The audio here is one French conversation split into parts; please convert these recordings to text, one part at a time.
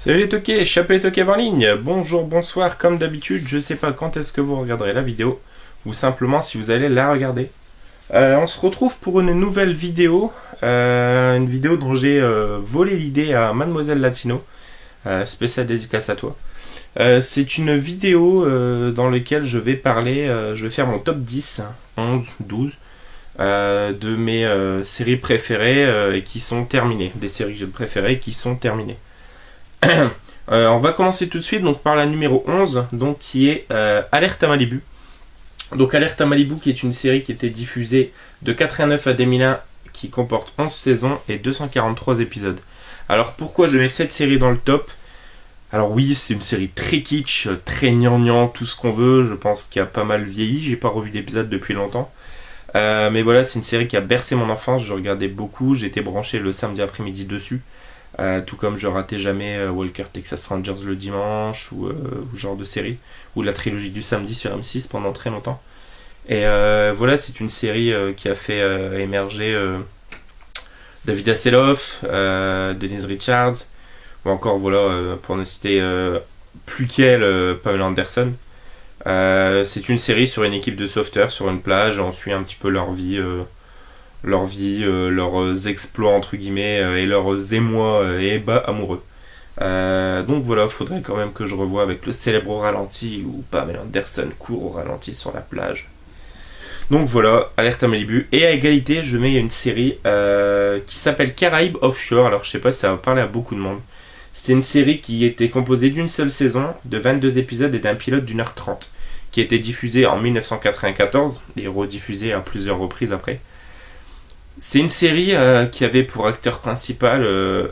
Salut les toqués, Chapelet Toqué en ligne. Bonjour, bonsoir, comme d'habitude, je sais pas quand est-ce que vous regarderez la vidéo, ou simplement si vous allez la regarder. On se retrouve pour une nouvelle vidéo, une vidéo dont j'ai volé l'idée à Mademoiselle Latino, spéciale dédicace à toi. C'est une vidéo dans laquelle je vais parler, je vais faire mon top 10, 11, 12, de mes séries préférées et qui sont terminées, des séries que j'ai préférées qui sont terminées. On va commencer tout de suite donc par la numéro 11, donc qui est Alerte à Malibu. Donc Alerte à Malibu qui est une série qui était diffusée de 89 à 2001, qui comporte 11 saisons et 243 épisodes. Alors pourquoi je mets cette série dans le top? Alors oui, c'est une série très kitsch, très gnangnan, tout ce qu'on veut, je pense qu'il a pas mal vieilli, j'ai pas revu d'épisode depuis longtemps. Mais voilà, c'est une série qui a bercé mon enfance, je regardais beaucoup, j'étais branché le samedi après-midi dessus. Tout comme je ratais jamais Walker Texas Rangers le dimanche ou genre de série, ou la trilogie du samedi sur M6 pendant très longtemps. Et voilà, c'est une série qui a fait émerger David Hasselhoff, Denise Richards, ou encore voilà, pour ne citer plus qu'elle, Pamela Anderson. C'est une série sur une équipe de sauveteurs sur une plage, on suit un petit peu leur vie, leurs exploits entre guillemets et leurs émois et ébats amoureux. Donc voilà, faudrait quand même que je revoie avec le célèbre au ralenti où Pamela Anderson court au ralenti sur la plage. Donc voilà, Alerte à Malibu. Et à égalité, je mets une série qui s'appelle Caraïbes Offshore. Alors je sais pas si ça va parler à beaucoup de monde. C'est une série qui était composée d'une seule saison, de 22 épisodes et d'un pilote d'1h30, qui a été diffusée en 1994 et rediffusée à plusieurs reprises après. C'est une série qui avait pour acteur principal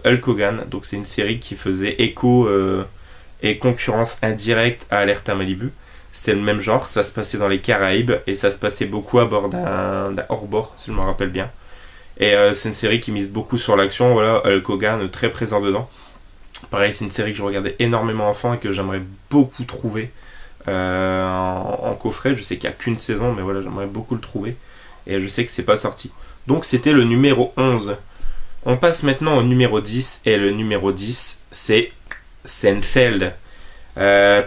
Hulk Hogan. Donc c'est une série qui faisait écho et concurrence indirecte à Alerte à Malibu. C'est le même genre, ça se passait dans les Caraïbes et ça se passait beaucoup à bord d'un hors-bord, si je me rappelle bien. Et c'est une série qui mise beaucoup sur l'action, voilà, Hulk Hogan très présent dedans. Pareil, c'est une série que je regardais énormément enfant et que j'aimerais beaucoup trouver en coffret. Je sais qu'il n'y a qu'une saison, mais voilà, j'aimerais beaucoup le trouver. Et je sais que c'est pas sorti. Donc c'était le numéro 11. On passe maintenant au numéro 10. Et le numéro 10, c'est Seinfeld.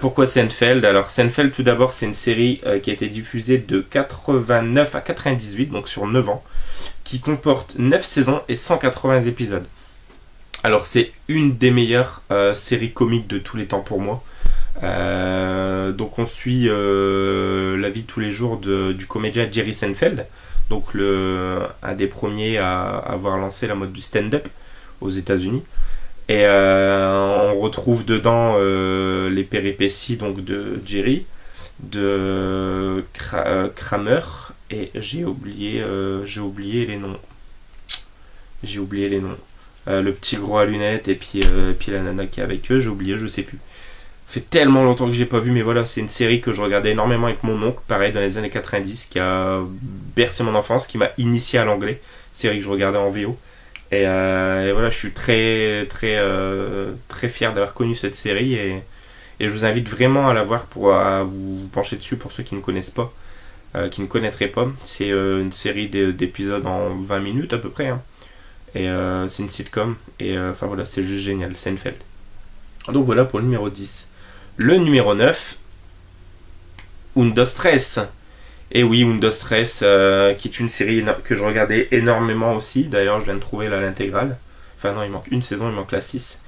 Pourquoi Seinfeld? Alors Seinfeld, tout d'abord, c'est une série qui a été diffusée de 89 à 98, donc sur 9 ans, qui comporte 9 saisons et 180 épisodes. Alors c'est une des meilleures séries comiques de tous les temps pour moi. Donc on suit la vie de tous les jours du comédien Jerry Seinfeld, donc un des premiers à avoir lancé la mode du stand-up aux États-Unis. Et on retrouve dedans les péripéties donc de Jerry, de Kramer, et j'ai oublié les noms. J'ai oublié les noms. Le petit gros à lunettes et puis la nana qui est avec eux, j'ai oublié, je sais plus. Ça fait tellement longtemps que j'ai pas vu, mais voilà, c'est une série que je regardais énormément avec mon oncle, pareil dans les années 90, qui a bercé mon enfance, qui m'a initié à l'anglais, série que je regardais en VO. Et voilà, je suis très fier d'avoir connu cette série et je vous invite vraiment à la voir à vous pencher dessus pour ceux qui ne connaissent pas, qui ne connaîtraient pas. C'est une série d'épisodes en 20 minutes à peu près, hein. Et c'est une sitcom et enfin voilà, c'est juste génial, Seinfeld. Donc voilà pour le numéro 10. Le numéro 9, Undo Stress. Et oui, Undo Stress, qui est une série que je regardais énormément aussi. D'ailleurs, je viens de trouver l'intégrale. Enfin non, il manque une saison, il manque la 6.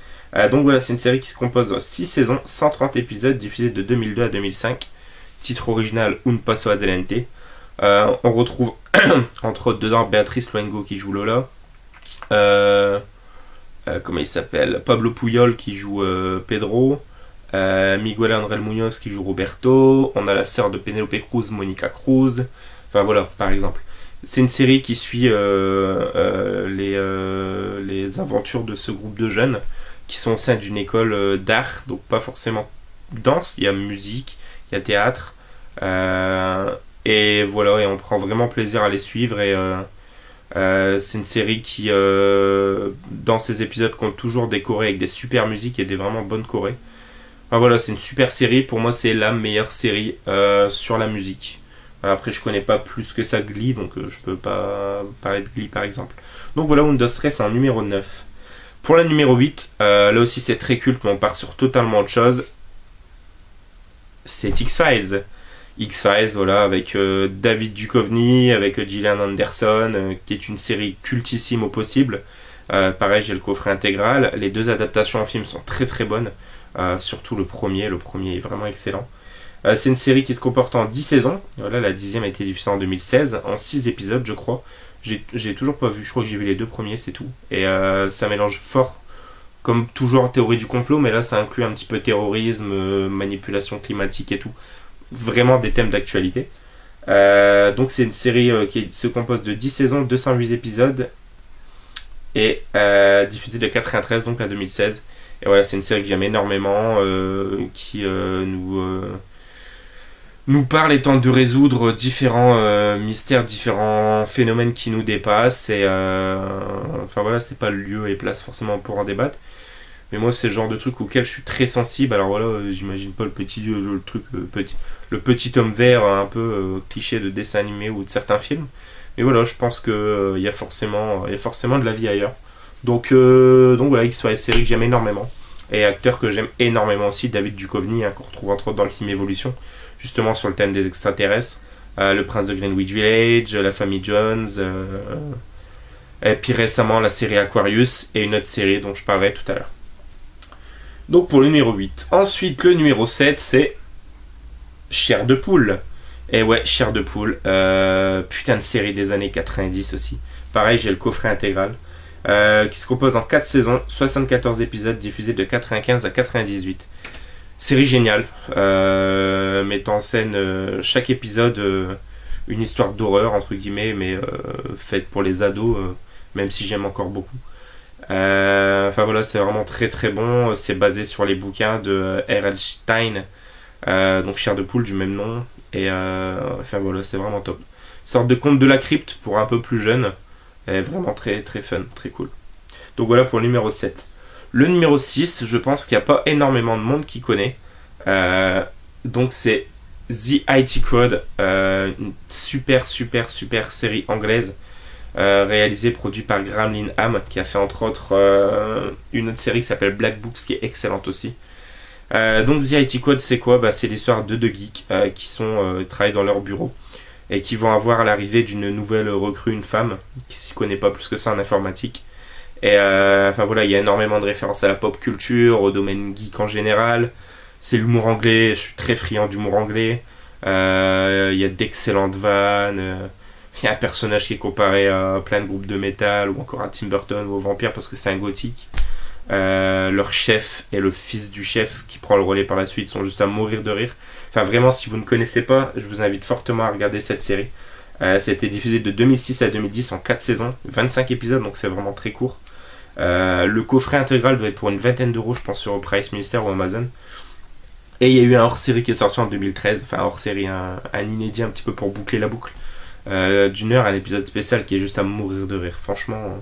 Donc voilà, c'est une série qui se compose de 6 saisons, 130 épisodes, diffusés de 2002 à 2005. Titre original, Un Paso Adelante. On retrouve entre autres dedans Béatrice Luengo qui joue Lola. Comment il s'appelle, Pablo Puyol qui joue Pedro, Miguel Ángel Muñoz qui joue Roberto, on a la sœur de Penélope Cruz, Monica Cruz, enfin voilà, par exemple. C'est une série qui suit les aventures de ce groupe de jeunes qui sont au sein d'une école d'art, donc pas forcément danse, il y a musique, il y a théâtre, et voilà, et on prend vraiment plaisir à les suivre et c'est une série qui, dans ses épisodes, compte toujours des chorés avec des super musiques et des vraiment bonnes chorés. Enfin voilà, c'est une super série. Pour moi, c'est la meilleure série sur la musique. Après, je connais pas plus que ça Glee, donc je peux pas parler de Glee par exemple. Donc voilà, Undo Stress en numéro 9. Pour la numéro 8, là aussi c'est très culte, mais on part sur totalement autre chose. C'est X-Files. X-Files, voilà, avec David Duchovny, avec Gillian Anderson, qui est une série cultissime au possible. Pareil, j'ai le coffret intégral. Les deux adaptations en film sont très très bonnes. Surtout le premier est vraiment excellent. C'est une série qui se comporte en 10 saisons. Voilà, la 10e a été diffusée en 2016, en 6 épisodes je crois. J'ai toujours pas vu, je crois que j'ai vu les 2 premiers, c'est tout. Et ça mélange fort, comme toujours en théorie du complot, mais là ça inclut un petit peu terrorisme, manipulation climatique et tout. Vraiment des thèmes d'actualité. Donc c'est une série qui se compose de 10 saisons, 208 épisodes, et diffusée de 93 donc à 2016. Et voilà, c'est une série que j'aime énormément, qui nous parle et tente de résoudre différents mystères, différents phénomènes qui nous dépassent. Et enfin voilà, c'est pas le lieu et place forcément pour en débattre. Mais moi, c'est le genre de truc auquel je suis très sensible. Alors voilà, j'imagine pas le petit homme vert un peu cliché de dessin animé ou de certains films. Mais voilà, je pense que il y a forcément de la vie ailleurs. Donc voilà, X-Files, série que j'aime énormément. Et acteur que j'aime énormément aussi, David Duchovny, qu'on retrouve entre autres dans le film Evolution, justement sur le thème des extraterrestres. Le Prince de Greenwich Village, La Famille Jones, et puis récemment la série Aquarius et une autre série dont je parlerai tout à l'heure. Donc pour le numéro 8. Ensuite, le numéro 7, c'est Chair de poule. Et ouais, Chair de poule. Putain de série des années 90 aussi. Pareil, j'ai le coffret intégral. Qui se compose en 4 saisons, 74 épisodes diffusés de 95 à 98. Série géniale, mettant en scène chaque épisode une histoire d'horreur, entre guillemets, mais faite pour les ados, même si j'aime encore beaucoup. Enfin voilà, c'est vraiment très très bon. C'est basé sur les bouquins de R.L. Stein, donc Chair de poule du même nom. Et enfin voilà, c'est vraiment top. Sorte de conte de la crypte pour un peu plus jeune. Et vraiment très très fun, très cool. Donc voilà pour le numéro 7. Le numéro 6, je pense qu'il n'y a pas énormément de monde qui connaît. Donc c'est The IT Crowd, une super série anglaise. Réalisé, produit par Graham Linham, qui a fait entre autres une autre série qui s'appelle Black Books, qui est excellente aussi. Donc The IT Code, c'est quoi? C'est l'histoire de deux geeks qui travaillent dans leur bureau et qui vont avoir à l'arrivée d'une nouvelle recrue, une femme qui s'y connaît pas plus que ça en informatique. Et enfin voilà, il y a énormément de références à la pop culture, au domaine geek en général. C'est l'humour anglais, je suis très friand d'humour anglais. Il y a d'excellentes vannes. Il y a un personnage qui est comparé à plein de groupes de métal ou encore à Tim Burton ou au vampire parce que c'est un gothique. Leur chef et le fils du chef qui prend le relais par la suite sont juste à mourir de rire. Enfin vraiment, si vous ne connaissez pas, je vous invite fortement à regarder cette série. Ça a été diffusé de 2006 à 2010 en 4 saisons, 25 épisodes, donc c'est vraiment très court. Le coffret intégral doit être pour une vingtaine d'euros, je pense, sur Price Minister ou Amazon. Et il y a eu un hors-série qui est sorti en 2013, enfin hors-série, un inédit un petit peu pour boucler la boucle. D'une heure, un épisode spécial qui est juste à mourir de rire, franchement.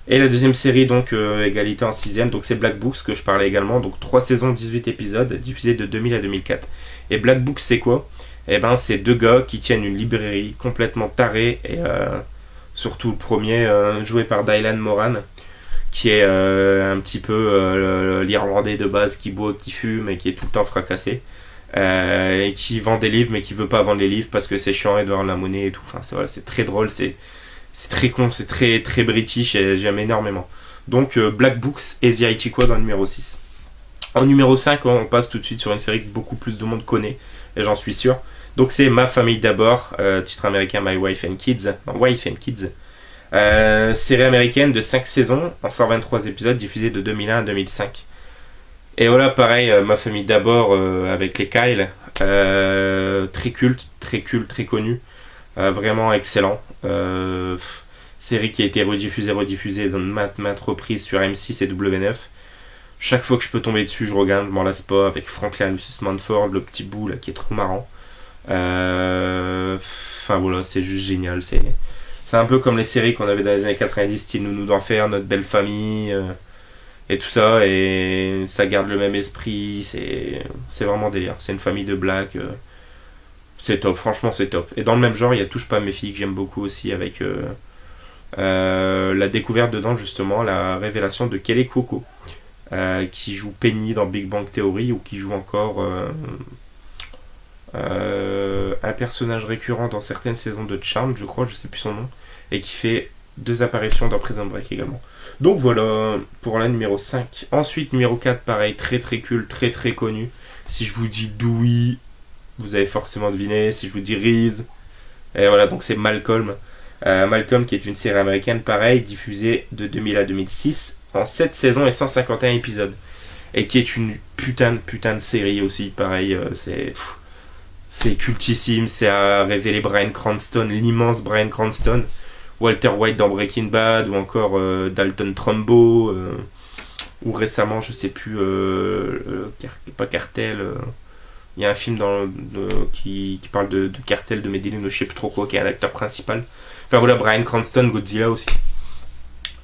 Et la deuxième série, donc égalité en 6ème, donc c'est Black Books que je parlais également, donc 3 saisons, 18 épisodes, diffusés de 2000 à 2004. Et Black Books, c'est quoi? Eh ben, c'est deux gars qui tiennent une librairie complètement tarée, et surtout le premier, joué par Dylan Moran, qui est un petit peu l'Irlandais de base qui boit, qui fume et qui est tout le temps fracassé. Et qui vend des livres mais qui veut pas vendre les livres parce que c'est chiant et doit avoir la monnaie et tout. Enfin, c'est très drôle, c'est très con, c'est très très british et j'aime énormément. Donc Black Books et The IT Quad en numéro 6. En numéro 5, on passe tout de suite sur une série que beaucoup plus de monde connaît, et j'en suis sûr. Donc c'est Ma famille d'abord, titre américain My Wife and Kids. Non, Wife and Kids. Série américaine de 5 saisons, en 123 épisodes, diffusée de 2001 à 2005. Et voilà, pareil, Ma famille d'abord avec les Kyle, très culte, très connu, vraiment excellent. Série qui a été rediffusée dans maintes reprises sur M6 et W9. Chaque fois que je peux tomber dessus, je regarde, je m'en lasse pas, avec Franklin Lucius Manford, le petit bout là qui est trop marrant. Enfin voilà, c'est juste génial. C'est un peu comme les séries qu'on avait dans les années 90, style Nounou d'enfer, Notre belle famille. Et tout ça, et ça garde le même esprit, c'est vraiment délire. C'est une famille de blagues, c'est top, franchement c'est top. Et dans le même genre, il y a Touche pas à mes filles que j'aime beaucoup aussi, avec La découverte dedans, justement, la révélation de Kelly Cuoco, qui joue Penny dans Big Bang Theory, ou qui joue encore un personnage récurrent dans certaines saisons de Charmed, je crois, je sais plus son nom, et qui fait 2 apparitions dans Prison Break également. Donc voilà pour la numéro 5. Ensuite, numéro 4, pareil, très très cool, très très connu. Si je vous dis Dewey, vous avez forcément deviné. Si je vous dis Reese, et voilà, donc c'est Malcolm. Malcolm, qui est une série américaine, pareil, diffusée de 2000 à 2006, en 7 saisons et 151 épisodes. Et qui est une putain de série aussi, pareil, c'est cultissime, c'est à révéler Bryan Cranston, l'immense Bryan Cranston, Walter White dans Breaking Bad, ou encore Dalton Trumbo, ou récemment, je sais plus, pas Cartel, il y a un film qui parle de Cartel de Medellin, je sais plus trop quoi, qui est un acteur principal. Enfin voilà, Bryan Cranston, Godzilla aussi.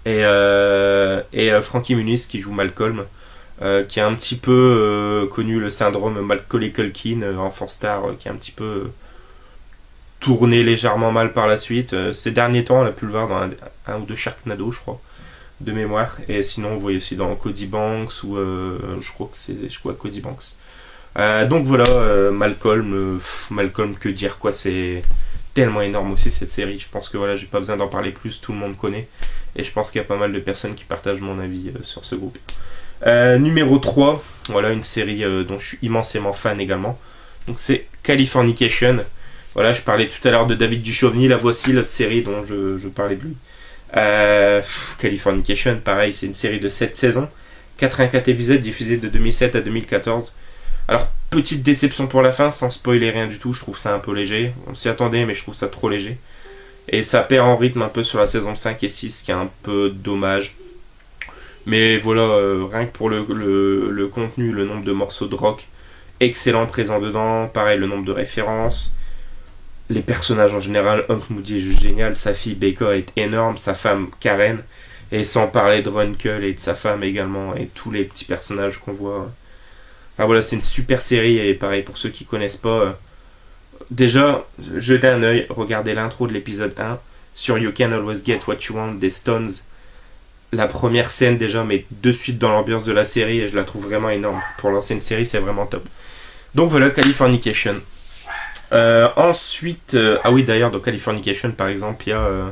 Et Frankie Muniz qui joue Malcolm, qui a un petit peu connu le syndrome Macaulay Culkin, enfant star, qui a un petit peu tourné légèrement mal par la suite. Ces derniers temps, on a pu le voir dans un ou deux Sharknado, je crois, de mémoire. Et sinon, vous voyez aussi dans Cody Banks, ou je crois Cody Banks. Donc voilà, Malcolm, que dire quoi, c'est tellement énorme aussi cette série. Je pense que voilà, j'ai pas besoin d'en parler plus, tout le monde connaît. Et je pense qu'il y a pas mal de personnes qui partagent mon avis sur ce groupe. Numéro 3, voilà une série dont je suis immensément fan également. Donc c'est Californication. Voilà, je parlais tout à l'heure de David Duchovny, la voici l'autre série dont je parlais de lui. Californication, pareil, c'est une série de 7 saisons, 84 épisodes diffusés de 2007 à 2014. Alors, petite déception pour la fin, sans spoiler rien du tout, je trouve ça un peu léger. On s'y attendait, mais je trouve ça trop léger. Et ça perd en rythme un peu sur la saison 5 et 6, ce qui est un peu dommage. Mais voilà, rien que pour le contenu, le nombre de morceaux de rock excellent présents dedans, pareil, le nombre de références, les personnages en général, Hank Moody est juste génial, sa fille Becca est énorme, sa femme Karen, et sans parler de Runkle et de sa femme également, et tous les petits personnages qu'on voit. Ah voilà, c'est une super série, et pareil, pour ceux qui connaissent pas, déjà, jetez un œil, regardez l'intro de l'épisode 1, sur You Can Always Get What You Want des Stones. La première scène déjà met de suite dans l'ambiance de la série, et je la trouve vraiment énorme. Pour lancer une série, c'est vraiment top. Donc voilà, Californication. Ensuite, ah oui d'ailleurs, dans Californication par exemple, il y a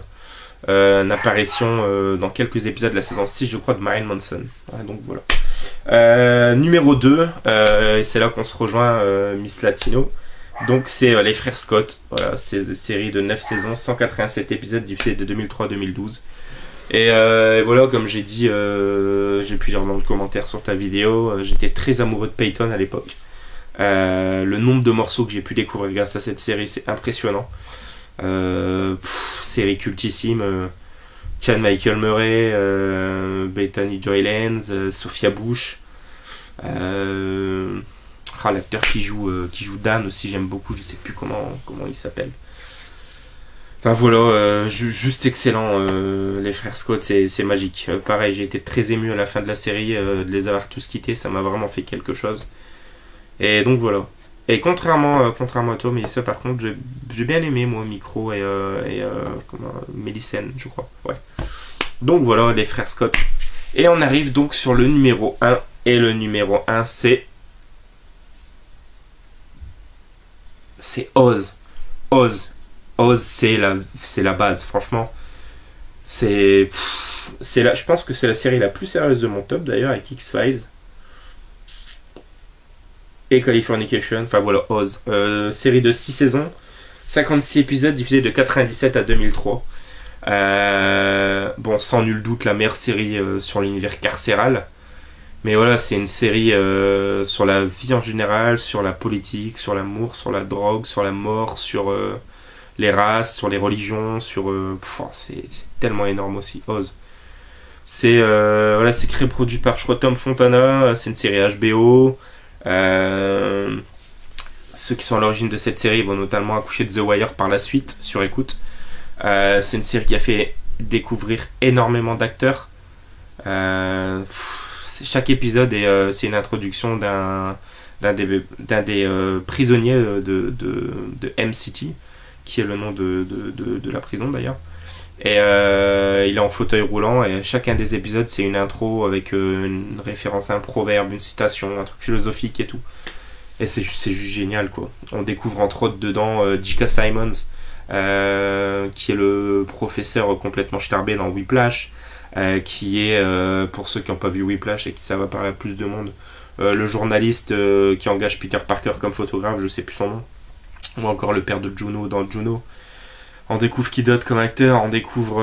une apparition dans quelques épisodes de la saison 6, je crois, de Marilyn Manson. Ouais, donc voilà. Numéro 2, et c'est là qu'on se rejoint, Miss Latino. Donc c'est les frères Scott. Voilà, c'est une série de 9 saisons, 187 épisodes diffusés de 2003 à 2012. Et voilà, comme j'ai dit, j'ai pu dire dans le commentaire sur ta vidéo, j'étais très amoureux de Peyton à l'époque. Le nombre de morceaux que j'ai pu découvrir grâce à cette série, c'est impressionnant. Série cultissime. Chad Michael Murray, Bethany Joy Lenz, Sophia Bush. L'acteur qui joue Dan aussi, j'aime beaucoup, je sais plus comment il s'appelle. Enfin voilà, juste excellent, les frères Scott, c'est magique. Pareil, j'ai été très ému à la fin de la série, de les avoir tous quittés, ça m'a vraiment fait quelque chose. Et donc voilà. Et contrairement à toi, Mélissa, par contre, j'ai bien aimé, moi, Micro et Mélicène, je crois. Ouais. Donc voilà, les frères Scott. Et on arrive donc sur le numéro 1. Et le numéro 1, c'est Oz. Oz, c'est la base, franchement. Je pense que c'est la série la plus sérieuse de mon top, d'ailleurs, avec X-Files. Et Californication, enfin voilà, Oz. Série de 6 saisons, 56 épisodes diffusés de 97 à 2003. Bon, sans nul doute la meilleure série sur l'univers carcéral. Mais voilà, c'est une série sur la vie en général, sur la politique, sur l'amour, sur la drogue, sur la mort, sur les races, sur les religions, c'est tellement énorme aussi, Oz. C'est créé produit par, je crois, Tom Fontana, c'est une série HBO. Ceux qui sont à l'origine de cette série vont notamment accoucher de The Wire par la suite, sur écoute. C'est une série qui a fait découvrir énormément d'acteurs. Chaque épisode c'est une introduction d'un des prisonniers de M-City, qui est le nom de la prison d'ailleurs. Et il est en fauteuil roulant et chacun des épisodes c'est une intro avec une référence à un proverbe, une citation, un truc philosophique et tout. Et c'est juste génial quoi. On découvre entre autres dedans J.K. Simmons qui est le professeur complètement starbé dans Whiplash, qui est, pour ceux qui n'ont pas vu Whiplash et qui ça va parler à plus de monde, le journaliste qui engage Peter Parker comme photographe, je sais plus son nom, ou encore le père de Juno dans Juno. On découvre qui d'autre comme acteur, on découvre...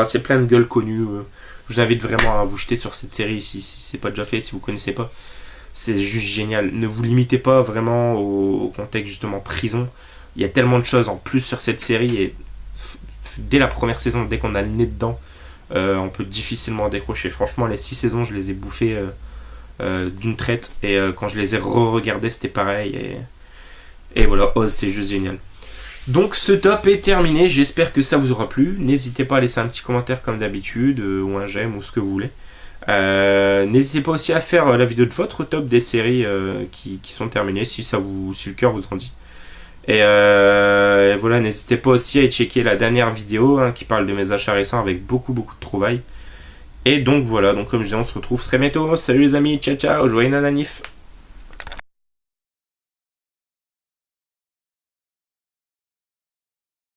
c'est plein de gueules connues. Je vous invite vraiment à vous jeter sur cette série si c'est pas déjà fait, si vous connaissez pas. C'est juste génial. Ne vous limitez pas vraiment au contexte justement prison. Il y a tellement de choses en plus sur cette série et dès la première saison, dès qu'on a le nez dedans, on peut difficilement en décrocher. Franchement, les 6 saisons, je les ai bouffées d'une traite et quand je les ai re-regardées, c'était pareil. Et voilà, Oz, c'est juste génial. Donc ce top est terminé, j'espère que ça vous aura plu. N'hésitez pas à laisser un petit commentaire comme d'habitude, ou un j'aime, ou ce que vous voulez. N'hésitez pas aussi à faire la vidéo de votre top des séries qui sont terminées, si le cœur vous en dit. Et voilà, n'hésitez pas aussi à y checker la dernière vidéo qui parle de mes achats récents avec beaucoup de trouvailles. Et donc voilà, donc comme je disais, on se retrouve très bientôt. Salut les amis, ciao ciao, joyeux nananif.